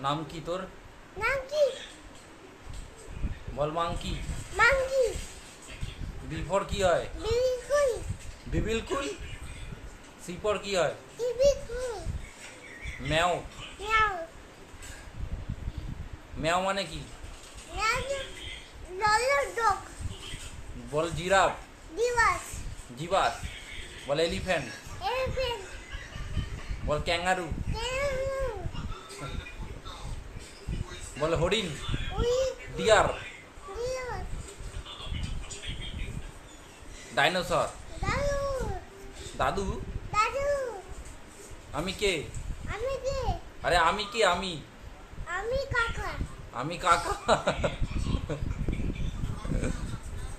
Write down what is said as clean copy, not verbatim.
নাম কি তোর? নাম কি? বল মাংকি। মাংকি। বি ফর কি হয়? বিবিকুল। বিবিলকুল। সি ফর কি হয়? বিবিকুল। ম্যাও। মিয়াও। ম্যাও মানে কি? মিয়াও। ললো ডগ। বল জিরাফ। দিবাস। জিবাস। বল এলিফ্যান্ট। এলিফ্যান্ট। বল ক্যাঙ্গারু। ক্যাঙ্গারু। বল হরিণ। উই। ডিয়ার। ডিয়ার। ডাইনোসর। দাদু। দাদু। দাদু। আমি কে? আমি কে? আরে আমি কে? আমি আমি কাকা। আমি কাকা।